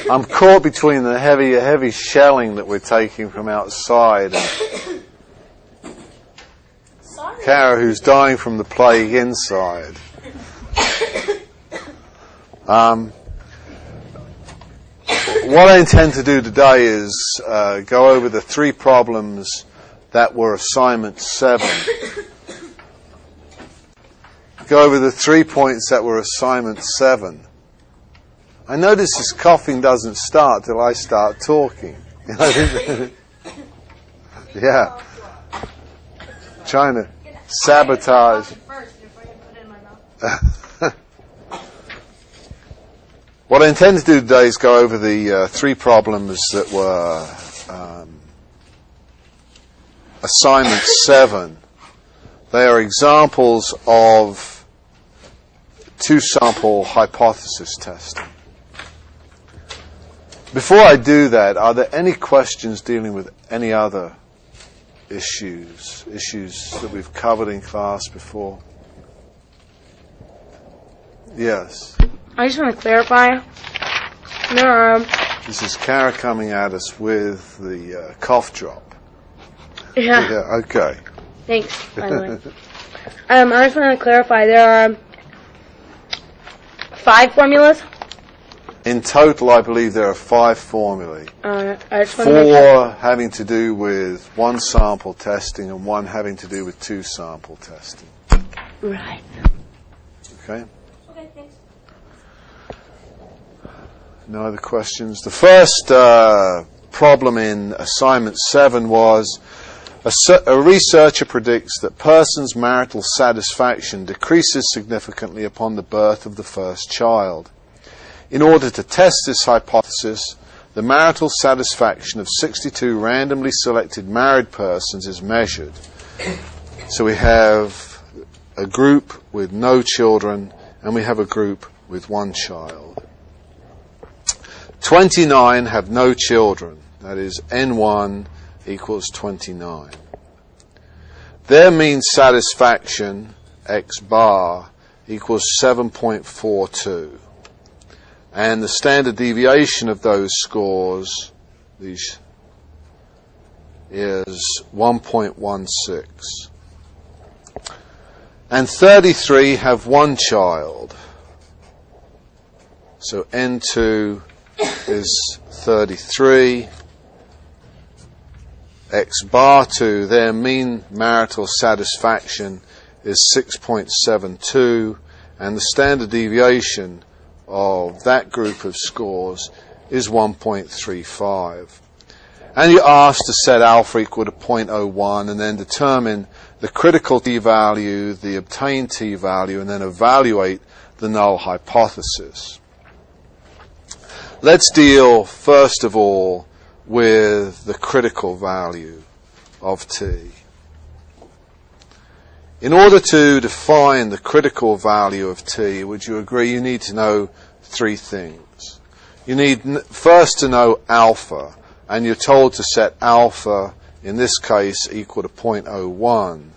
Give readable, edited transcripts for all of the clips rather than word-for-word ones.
I'm caught between the heavy shelling that we're taking from outside and Kara, who's dying from the plague inside. What I intend to do today is go over the 3 problems that were assignment 7. Go over the 3 points that were assignment 7. I notice this coughing doesn't start till I start talking. Yeah. Trying to sabotage. What I intend to do today is go over the 3 problems that were assignment 7. They are examples of 2-sample hypothesis testing. Before I do that, are there any questions dealing with any other issues that we've covered in class before? Yes. I just want to clarify. This is Kara coming at us with the cough drop. Yeah. Yeah. Okay. Thanks, by the way. I just want to clarify. There are 5 formulas. In total, I believe there are 5 formulae. I just want 4 to make sure. having to do with 1-sample testing and 1 having to do with 2-sample testing. Right. Okay? Okay, thanks. No other questions? The first problem in assignment 7 was a researcher predicts that persons' marital satisfaction decreases significantly upon the birth of the first child. In order to test this hypothesis, the marital satisfaction of 62 randomly selected married persons is measured. So we have a group with no children, and we have a group with 1 child. 29 have no children. That is, N1 equals 29. Their mean satisfaction, X bar, equals 7.42. And the standard deviation of those scores is 1.16. And 33 have 1 child. So N2 is 33. X bar 2, their mean marital satisfaction is 6.72, and the standard deviation of that group of scores is 1.35. And you're asked to set alpha equal to 0.01 and then determine the critical t-value, the obtained t-value, and then evaluate the null hypothesis. Let's deal, first of all, with the critical value of t. In order to define the critical value of t, would you agree you need to know 3 things? You need first to know alpha, and you're told to set alpha, in this case, equal to 0.01.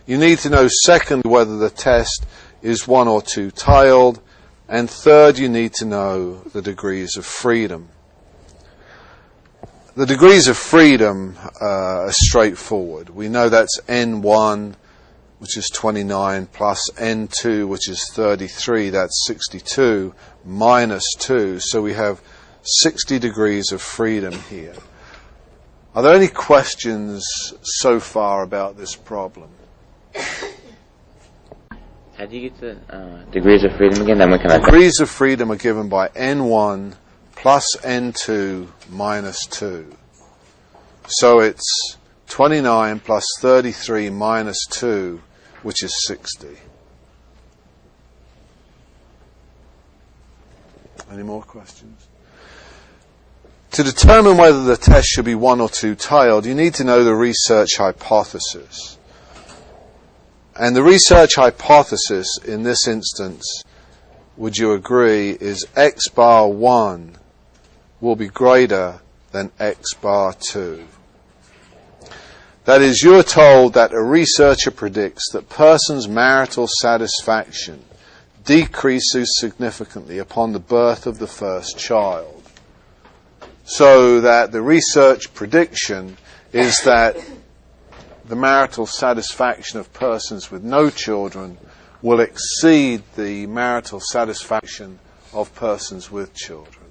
You need to know second whether the test is 1 or 2-tailed, and third you need to know the degrees of freedom. The degrees of freedom are straightforward. We know that's N1, which is 29, plus N2, which is 33, that's 62, minus 2. So we have 60 degrees of freedom here. Are there any questions so far about this problem? How do you get the degrees of freedom again? Then we can Degrees of freedom are given by N1 plus N2 minus 2. So it's 29 plus 33 minus 2, which is 60. Any more questions? To determine whether the test should be 1 or 2-tailed, you need to know the research hypothesis. And the research hypothesis in this instance, would you agree, is X bar 1 will be greater than X bar 2. That is, you are told that a researcher predicts that persons' marital satisfaction decreases significantly upon the birth of the first child. so that the research prediction is that the marital satisfaction of persons with no children will exceed the marital satisfaction of persons with children.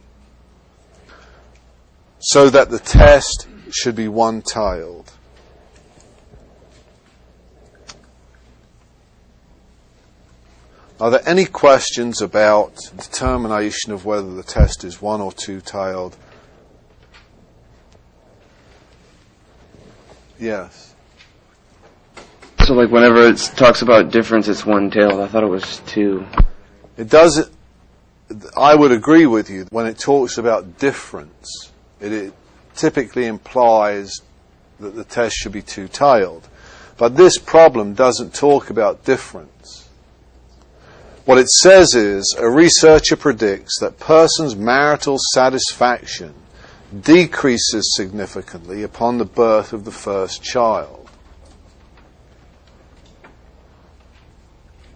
So that the test should be one-tailed. Are there any questions about determination of whether the test is one- or two-tailed? Yes. So, like, whenever it talks about difference, it's one-tailed. I thought it was two. It does. I would agree with you. When it talks about difference, it typically implies that the test should be two-tailed. But this problem doesn't talk about difference. What it says is, a researcher predicts that persons' marital satisfaction decreases significantly upon the birth of the first child.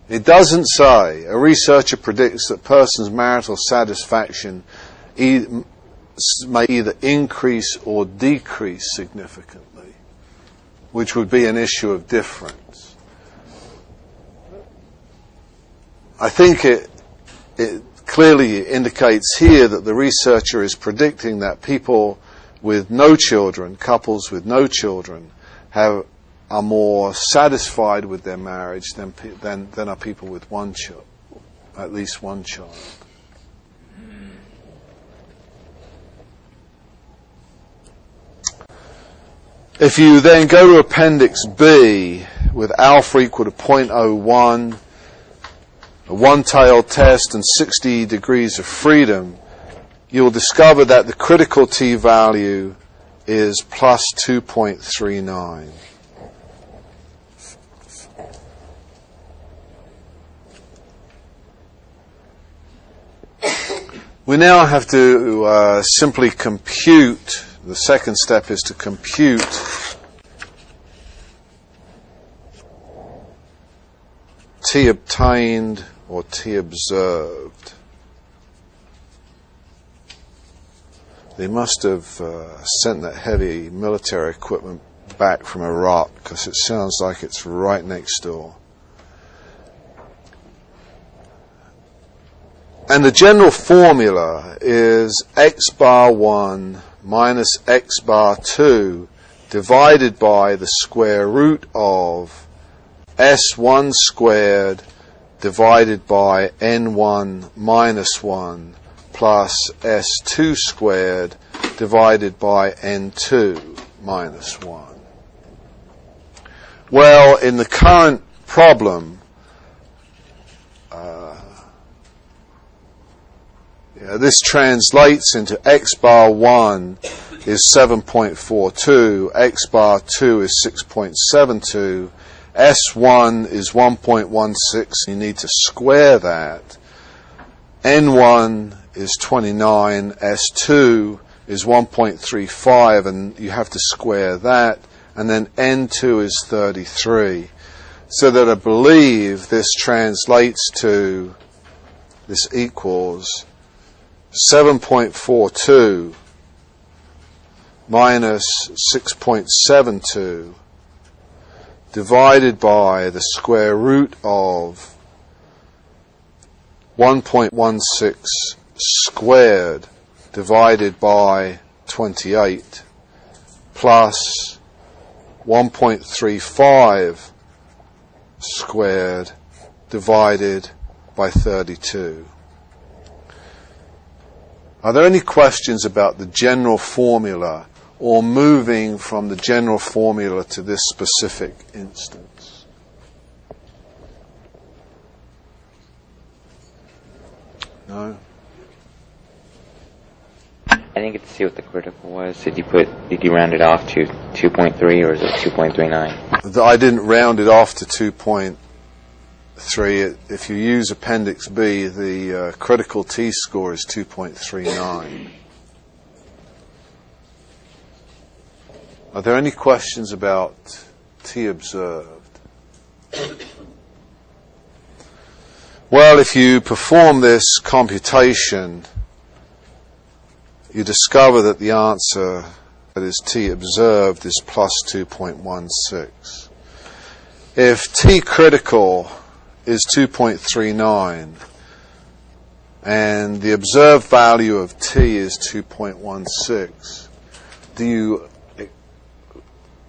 It doesn't say, a researcher predicts that persons' marital satisfaction may either increase or decrease significantly, which would be an issue of difference. I think it clearly indicates here that the researcher is predicting that people with no children, couples with no children, are more satisfied with their marriage than are people with one child, at least one child. If you then go to Appendix B with alpha equal to 0.01, a one-tailed test and 60 degrees of freedom, you'll discover that the critical t-value is plus 2.39. We now have to simply compute. The second step is to compute t obtained or t observed. They must have sent that heavy military equipment back from Iraq, because it sounds like it's right next door. And the general formula is x bar 1 minus x bar 2 divided by the square root of S1 squared divided by N1 minus 1 plus S2 squared divided by N2 minus 1. Well, in the current problem, this translates into x bar 1 is 7.42, x bar 2 is 6.72, S1 is 1.16, you need to square that. N1 is 29, S2 is 1.35, and you have to square that, and then N2 is 33. So that I believe this translates to, this equals 7.42 minus 6.72 divided by the square root of 1.16 squared divided by 28 plus 1.35 squared divided by 32. Are there any questions about the general formula or moving from the general formula to this specific instance? No? I didn't get to see what the critical was. Did you round it off to 2.3 or is it 2.39? I didn't round it off to 2.3. If you use Appendix B, the critical t-score is 2.39. Are there any questions about t observed? Well, if you perform this computation, you discover that the answer, that is T observed, is plus 2.16. If T critical is 2.39 and the observed value of T is 2.16, do you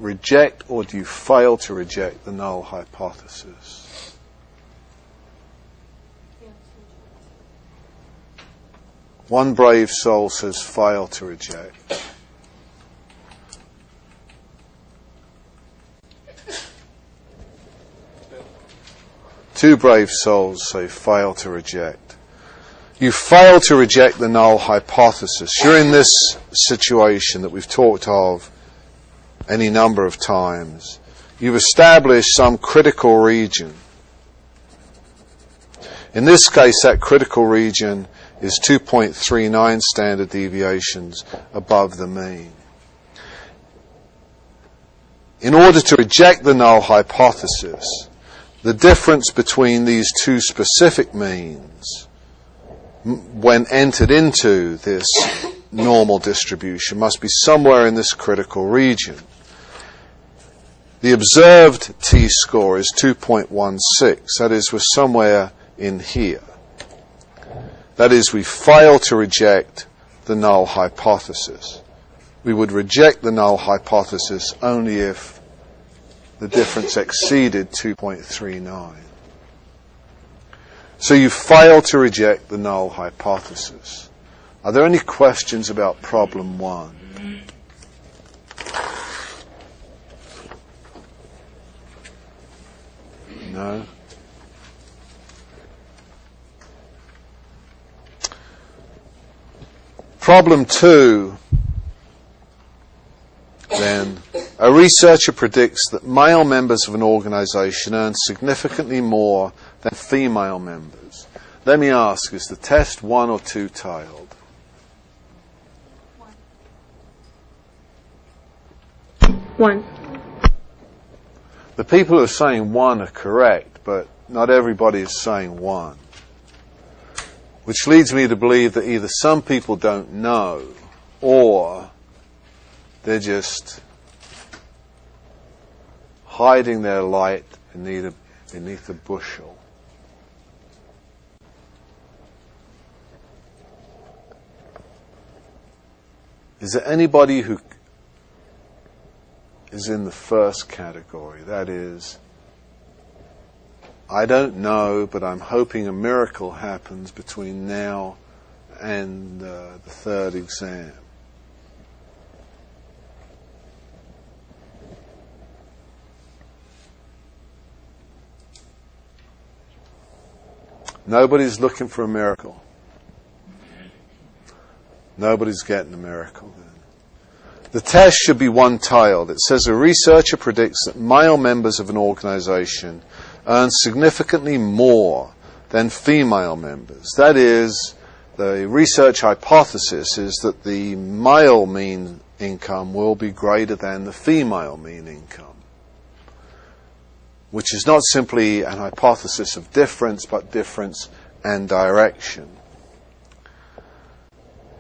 reject or do you fail to reject the null hypothesis? One brave soul says fail to reject. Two brave souls say fail to reject. You fail to reject the null hypothesis. You're in this situation that we've talked of any number of times. You've established some critical region. In this case, that critical region is 2.39 standard deviations above the mean. In order to reject the null hypothesis, the difference between these two specific means, when entered into this normal distribution, must be somewhere in this critical region. The observed t-score is 2.16. That is, we're somewhere in here. That is, we fail to reject the null hypothesis. We would reject the null hypothesis only if the difference exceeded 2.39. So you fail to reject the null hypothesis. Are there any questions about problem 1? No? Problem 2, then, a researcher predicts that male members of an organization earn significantly more than female members. Let me ask, is the test 1 or 2 tiled? 1. The people who are saying 1 are correct, but not everybody is saying 1. Which leads me to believe that either some people don't know, or they're just hiding their light beneath a bushel. Is there anybody who is in the first category? That is, I don't know, but I'm hoping a miracle happens between now and the third exam. Nobody's looking for a miracle. Nobody's getting a miracle then. The test should be 1-tiled. It says a researcher predicts that male members of an organization earn significantly more than female members. That is, the research hypothesis is that the male mean income will be greater than the female mean income, which is not simply an hypothesis of difference, but difference and direction.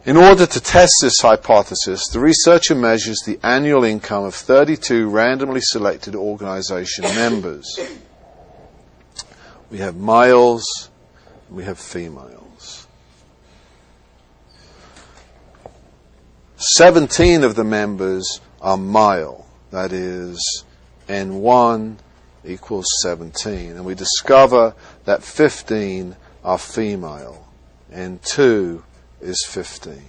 In order to test this hypothesis, the researcher measures the annual income of 32 randomly selected organization members. We have males, and we have females. 17 of the members are male. That is, N1 equals 17. And we discover that 15 are female. N2 is 15.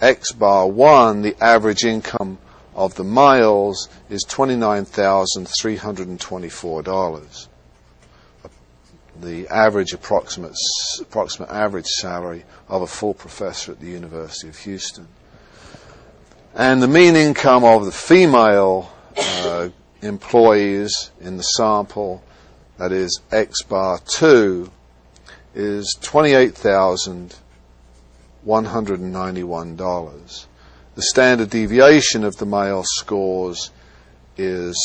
X bar 1, the average income of the males, is $29,324. The average approximate average salary of a full professor at the University of Houston. And the mean income of the female employees in the sample, that is X bar 2, is $28,191. The standard deviation of the male scores is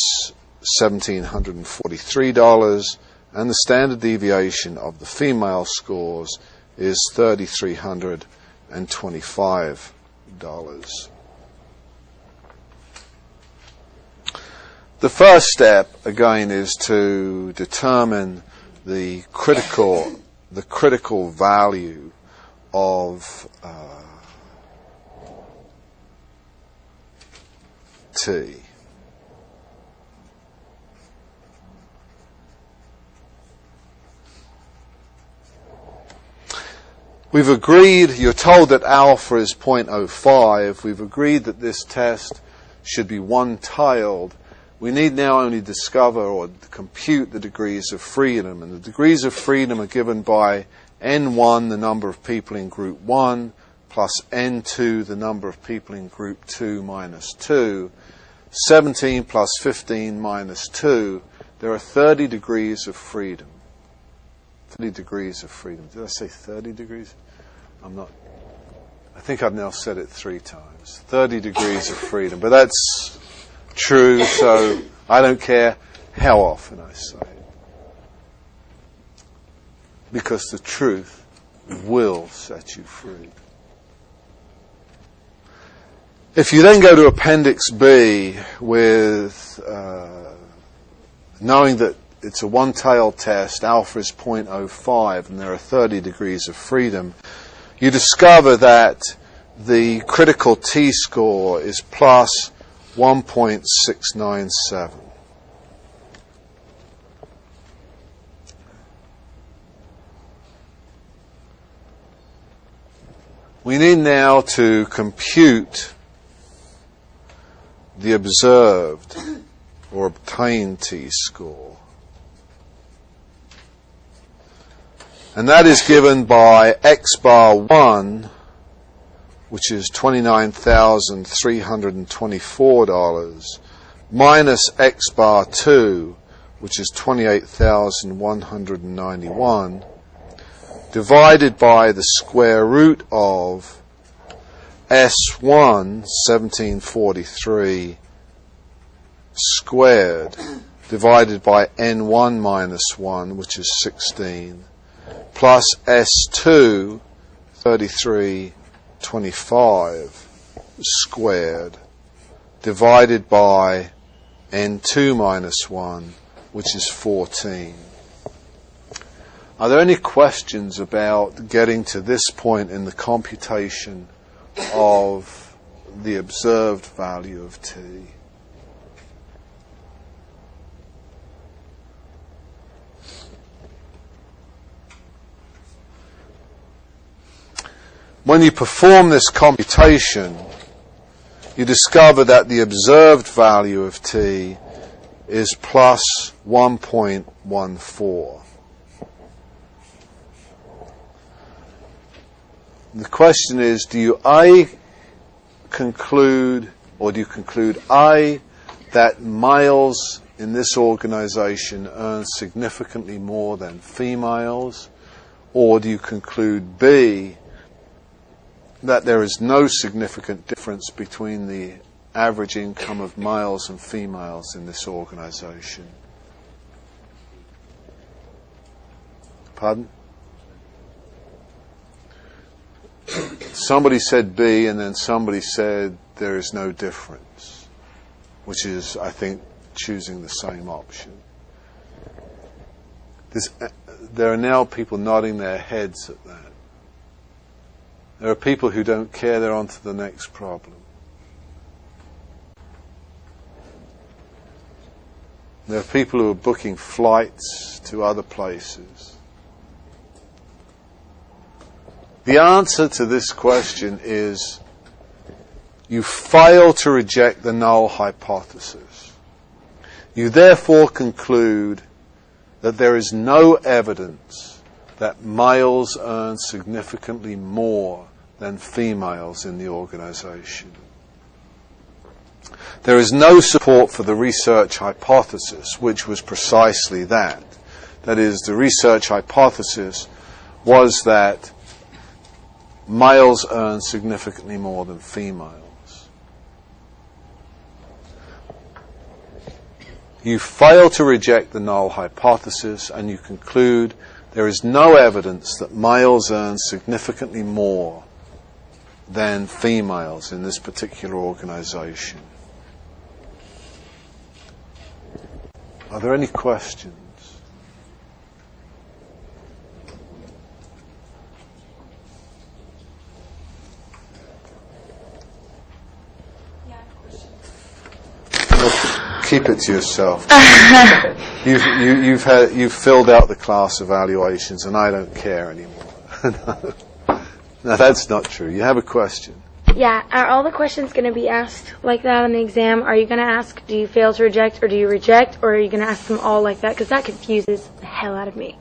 $1,743, and the standard deviation of the female scores is $3,384. The first step, again, is to determine the critical value of T. We've agreed, you're told that alpha is 0.05. We've agreed that this test should be one-tailed. We need now only discover or compute the degrees of freedom. And the degrees of freedom are given by N1, the number of people in group 1, plus N2, the number of people in group 2 minus 2. 17 plus 15 minus 2. There are 30 degrees of freedom. 30 degrees of freedom. Did I say 30 degrees? I'm not. I think I've now said it 3 times. 30 degrees of freedom. But that's true, so I don't care how often I say it. Because the truth will set you free. If you then go to Appendix B with knowing that it's a one-tailed test, alpha is 0.05, and there are 30 degrees of freedom, you discover that the critical t-score is plus 1.697. We need now to compute the observed or obtained t-score. And that is given by X bar 1, which is $29,324, minus X bar 2, which is $28,191, divided by the square root of S1, 1743, squared, divided by N1 minus 1, which is 16, plus S2, 3325, squared, divided by N2 minus 1, which is 14. Are there any questions about getting to this point in the computation of the observed value of T? When you perform this computation, you discover that the observed value of T is plus 1.14. The question is, do you conclude that males in this organization earn significantly more than females, or do you conclude B, that there is no significant difference between the average income of males and females in this organization? Pardon? Somebody said B, and then somebody said there is no difference, which is, I think, choosing the same option. There are now people nodding their heads at that. There are people who don't care, they're on to the next problem. There are people who are booking flights to other places. The answer to this question is you fail to reject the null hypothesis. You therefore conclude that there is no evidence that males earn significantly more than females in the organization. There is no support for the research hypothesis, which was precisely that. That is, the research hypothesis was that males earn significantly more than females. You fail to reject the null hypothesis, and you conclude there is no evidence that males earn significantly more than females in this particular organization. Are there any questions? Keep it to yourself. You've filled out the class evaluations, and I don't care anymore. No, that's not true. You have a question. Yeah, are all the questions going to be asked like that on the exam? Are you going to ask, do you fail to reject, or do you reject, or are you going to ask them all like that? Because that confuses the hell out of me.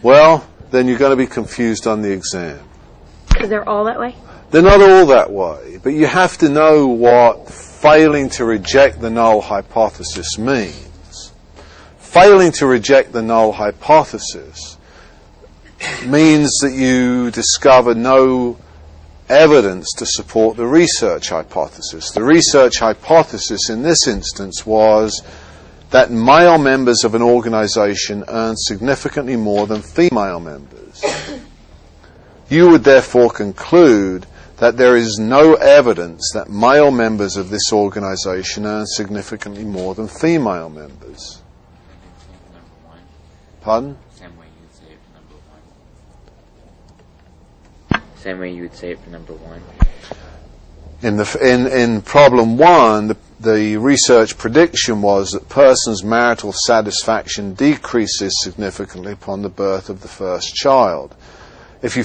Well, then you're going to be confused on the exam. Because they're all that way? They're not all that way, but you have to know what failing to reject the null hypothesis means. Failing to reject the null hypothesis means that you discover no evidence to support the research hypothesis. The research hypothesis in this instance was that male members of an organization earn significantly more than female members. You would therefore conclude that there is no evidence that male members of this organization earn significantly more than female members. Pardon? Same way you would say it for number one. In problem one, the research prediction was that persons' marital satisfaction decreases significantly upon the birth of the first child. If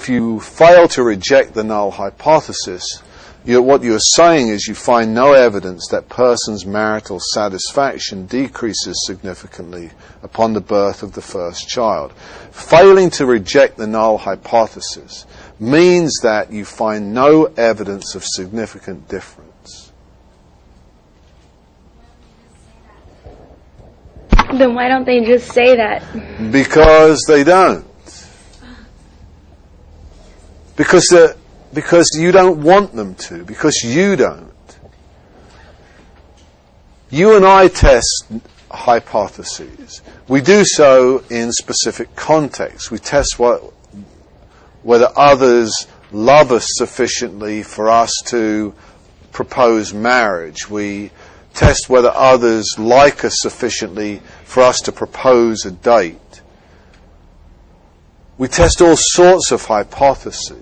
you fail to reject the null hypothesis, what you're saying is you find no evidence that persons' marital satisfaction decreases significantly upon the birth of the first child. Failing to reject the null hypothesis means that you find no evidence of significant difference. Then why don't they just say that? Because they don't. Because you don't want them to. Because you don't. You and I test hypotheses. We do so in specific contexts. We test whether others love us sufficiently for us to propose marriage. We test whether others like us sufficiently for us to propose a date. We test all sorts of hypotheses.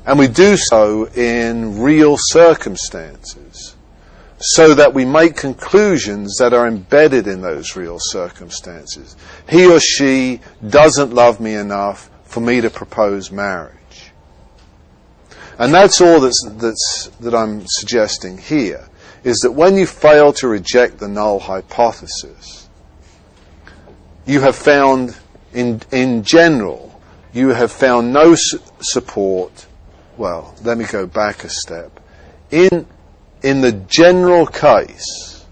And we do so in real circumstances, so that we make conclusions that are embedded in those real circumstances. He or she doesn't love me enough for me to propose marriage. And that's all that I'm suggesting here, is that when you fail to reject the null hypothesis, you have found, in general, you have found no support. Well, let me go back a step. In the general case,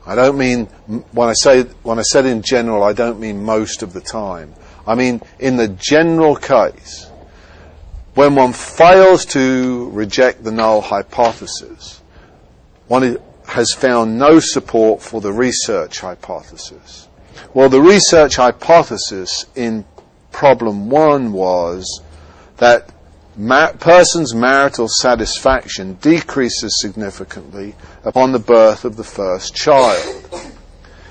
I don't mean, when I said in general, I don't mean most of the time. I mean, in the general case, when one fails to reject the null hypothesis, one has found no support for the research hypothesis. Well, the research hypothesis in problem one was that person's marital satisfaction decreases significantly upon the birth of the first child.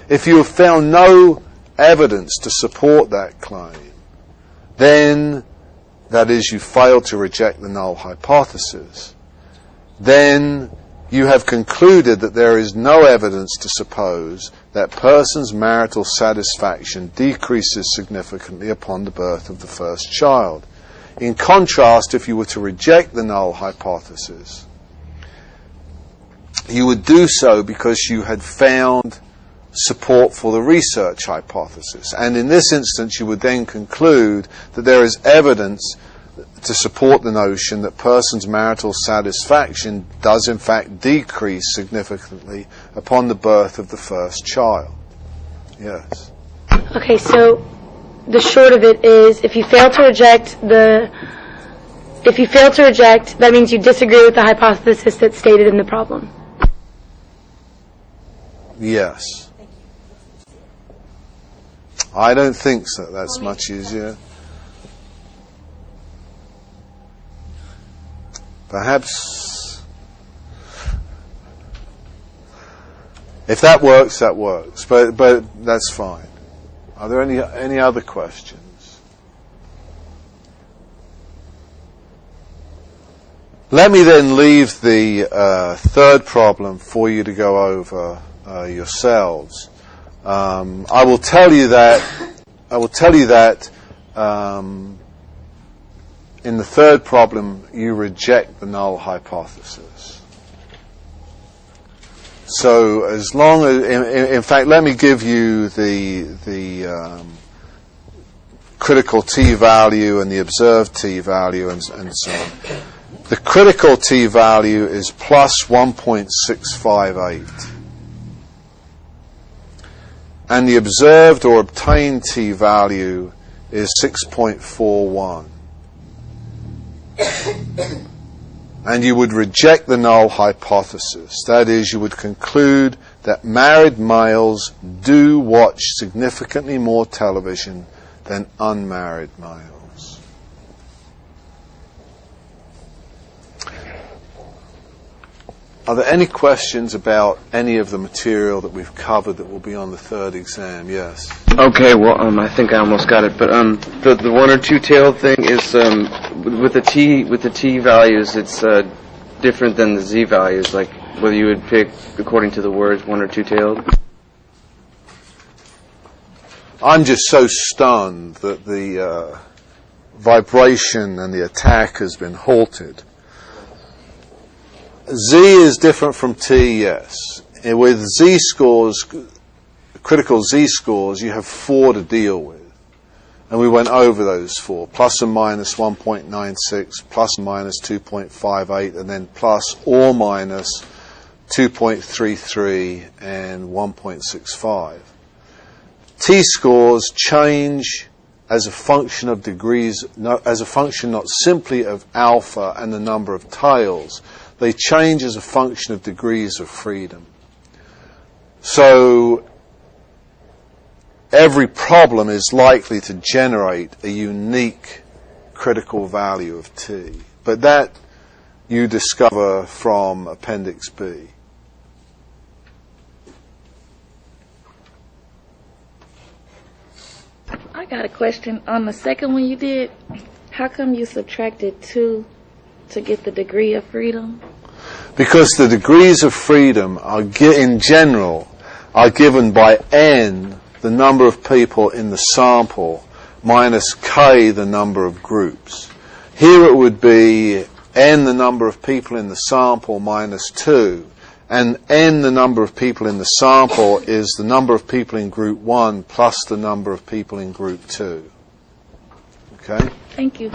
If you have found no evidence to support that claim, then, that is, you fail to reject the null hypothesis, then you have concluded that there is no evidence to suppose that person's marital satisfaction decreases significantly upon the birth of the first child. In contrast, if you were to reject the null hypothesis, you would do so because you had found support for the research hypothesis. And in this instance, you would then conclude that there is evidence to support the notion that person's marital satisfaction does in fact decrease significantly upon the birth of the first child. Yes. Okay, so the short of it is, if you fail to reject, that means you disagree with the hypothesis that's stated in the problem. Yes. I don't think so. That's much easier. Perhaps if that works, that works. But that's fine. Are there any other questions? Let me then leave the third problem for you to go over yourselves. I will tell you that in the third problem you reject the null hypothesis. So as long as, in fact, let me give you the critical t-value and the observed t-value and so on. The critical t-value is plus 1.658. And the observed or obtained t-value is 6.41. And you would reject the null hypothesis. That is, you would conclude that married males do watch significantly more television than unmarried males. Are there any questions about any of the material that we've covered that will be on the third exam? Yes. Okay, well, I think I almost got it, but the one or two tailed thing is with the t values, it's different than the z values. Like whether you would pick according to the words one or two tailed. I'm just so stunned that the vibration and the attack has been halted. Z is different from T, yes. With Z scores, critical Z scores, you have 4 to deal with. And we went over those 4. Plus and minus 1.96, plus and minus 2.58, and then plus or minus 2.33 and 1.65. T scores change as a function of degrees, as a function not simply of alpha and the number of tails. They change as a function of degrees of freedom. So every problem is likely to generate a unique critical value of T. But that you discover from Appendix B. I got a question. On the second one you did, how come you subtracted 2 to get the degree of freedom? Because the degrees of freedom are, in general, are given by n, the number of people in the sample, minus k, the number of groups. Here it would be n, the number of people in the sample, minus 2. And n, the number of people in the sample, is the number of people in group 1 plus the number of people in group 2. Okay? Thank you.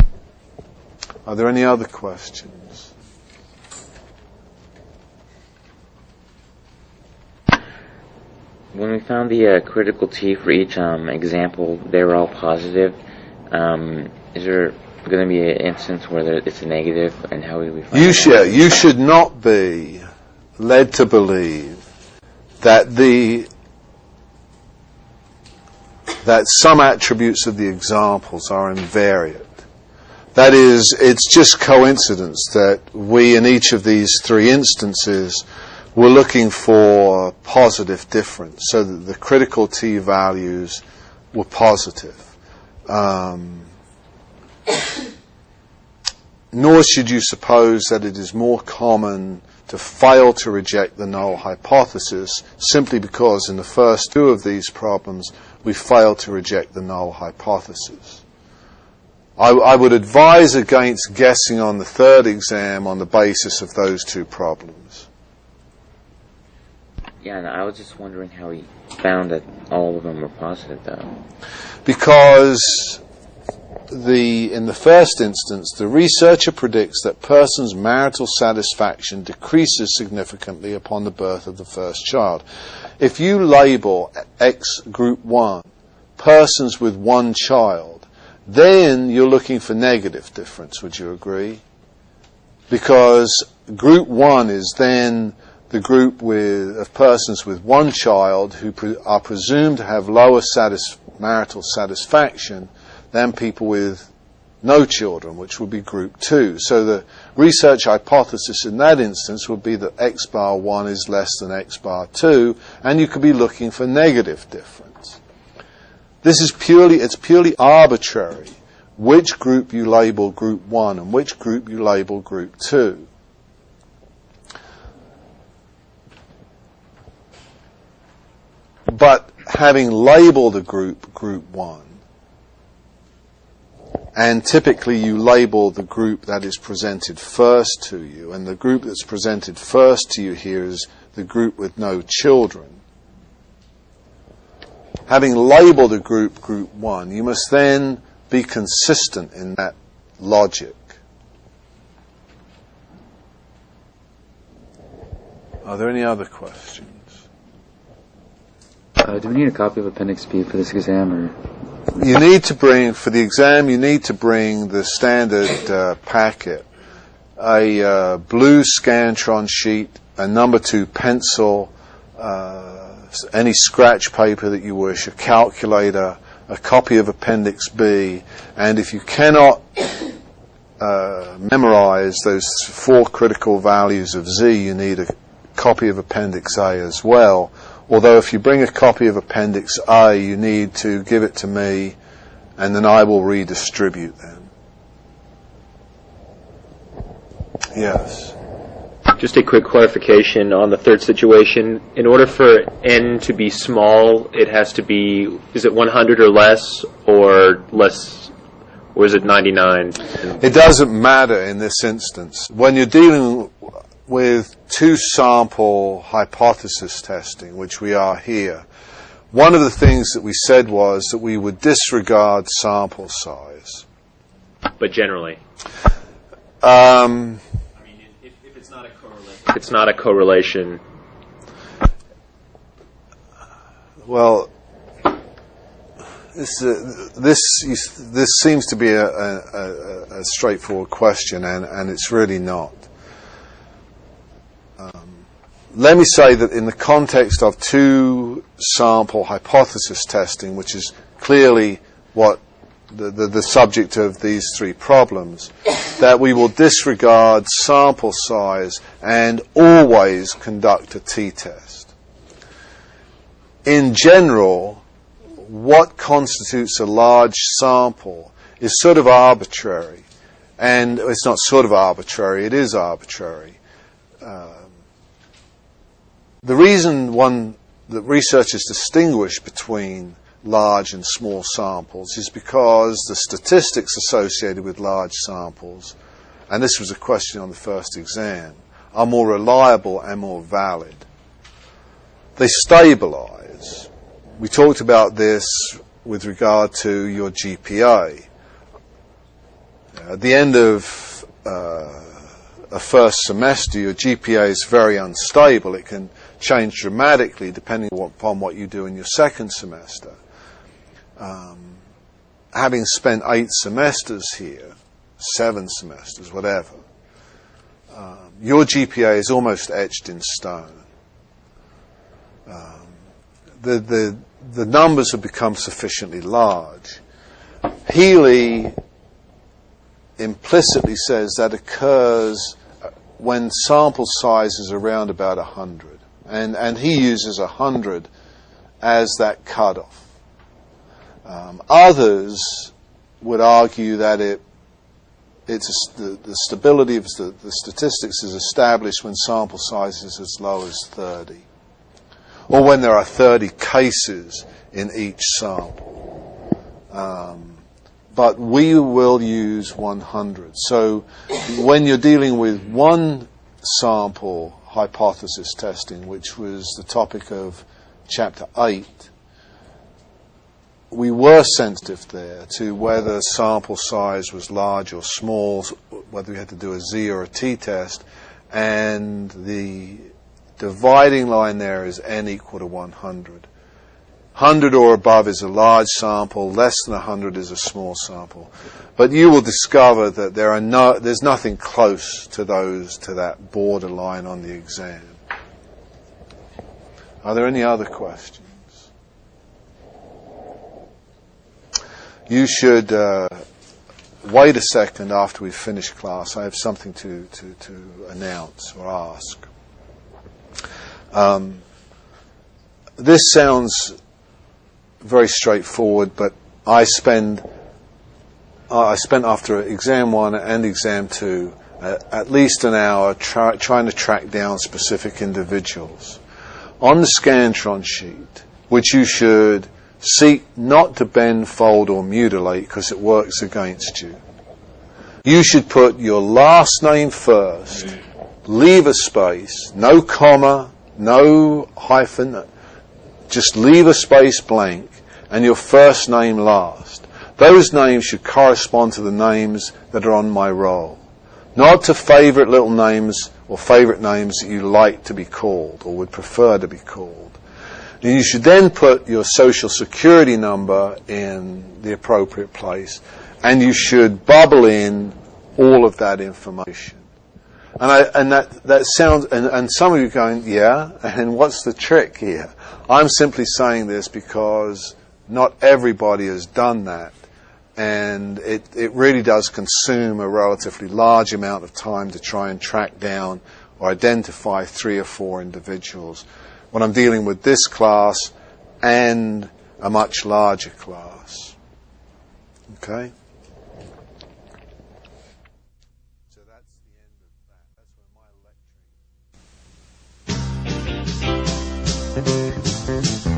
Are there any other questions? When we found the critical T for each example, they were all positive. Is there going to be an instance where it's a negative, and how would we find that? You should not be led to believe that that some attributes of the examples are invariant. That is, it's just coincidence that we, in each of these 3 instances, we're looking for positive difference, so that the critical T values were positive. Nor should you suppose that it is more common to fail to reject the null hypothesis simply because in the first 2 of these problems we failed to reject the null hypothesis. I would advise against guessing on the third exam on the basis of those 2 problems. Yeah, and I was just wondering how he found that all of them were positive, though. Because in the first instance, the researcher predicts that persons' marital satisfaction decreases significantly upon the birth of the first child. If you label X group 1 persons with 1 child, then you're looking for negative difference, would you agree? Because group 1 is then the group of persons with 1 child who are presumed to have lower marital satisfaction than people with no children, which would be group 2. So the research hypothesis in that instance would be that x bar 1 is less than x bar 2, and you could be looking for negative difference. It's purely arbitrary which group you label group 1 and which group you label group 2. But having labeled a group 1, and typically you label the group that is presented first to you, and the group that's presented first to you here is the group with no children. Having labeled a group 1, you must then be consistent in that logic. Are there any other questions? Do we need a copy of Appendix B for this exam, or? You need to bring, for the exam, you need to bring the standard packet, a blue Scantron sheet, a number 2 pencil, any scratch paper that you wish, a calculator, a copy of Appendix B, and if you cannot memorize those 4 critical values of Z, you need a copy of Appendix A as well. Although if you bring a copy of Appendix A, you need to give it to me, and then I will redistribute them. Yes. Just a quick clarification on the third situation. In order for n to be small, it has to be, is it 100 or less, or is it 99? It doesn't matter in this instance. When you're dealing with 2-sample hypothesis testing, which we are here, one of the things that we said was that we would disregard sample size. But generally? If it's not a correlation. If it's not a correlation. Well, this seems to be a straightforward question, and it's really not. Let me say that in the context of 2-sample hypothesis testing, which is clearly what the subject of these 3 problems, that we will disregard sample size and always conduct a t-test. In general, what constitutes a large sample is sort of arbitrary. And it's not sort of arbitrary, it is arbitrary. The reason that researchers distinguish between large and small samples is because the statistics associated with large samples, and this was a question on the first exam, are more reliable and more valid. They stabilize. We talked about this with regard to your GPA. At the end of a first semester, your GPA is very unstable. It can change dramatically depending upon what you do in your second semester. Having spent 8 semesters here, 7 semesters, whatever, your GPA is almost etched in stone. The numbers have become sufficiently large. Healy implicitly says that occurs when sample size is around about 100. And he uses 100 as that cutoff. Others would argue that the stability of the statistics is established when sample size is as low as 30, or when there are 30 cases in each sample. But we will use 100. So when you're dealing with 1-sample hypothesis testing, which was the topic of Chapter 8, we were sensitive there to whether sample size was large or small, whether we had to do a Z or a T test, and the dividing line there is n equal to 100. 100 or above is a large sample, less than 100 is a small sample. But you will discover that there's nothing close to that borderline on the exam. Are there any other questions? You should wait a second after we finish class. I have something to announce or ask. This sounds very straightforward, but I spent after exam 1 and exam 2 at least an hour trying to track down specific individuals. On the Scantron sheet, which you should seek not to bend, fold or mutilate because it works against you. You should put your last name first, leave a space, no comma, no hyphen, just leave a space blank, and your first name last. Those names should correspond to the names that are on my roll, not to favorite little names or favorite names that you like to be called or would prefer to be called. And you should then put your social security number in the appropriate place, and you should bubble in all of that information. And that sounds, and some of you are going, yeah, and what's the trick here? I'm simply saying this because not everybody has done that, and it really does consume a relatively large amount of time to try and track down or identify 3 or 4 individuals when I'm dealing with this class and a much larger class. Okay? So that's the end of that. That's where my lecturing.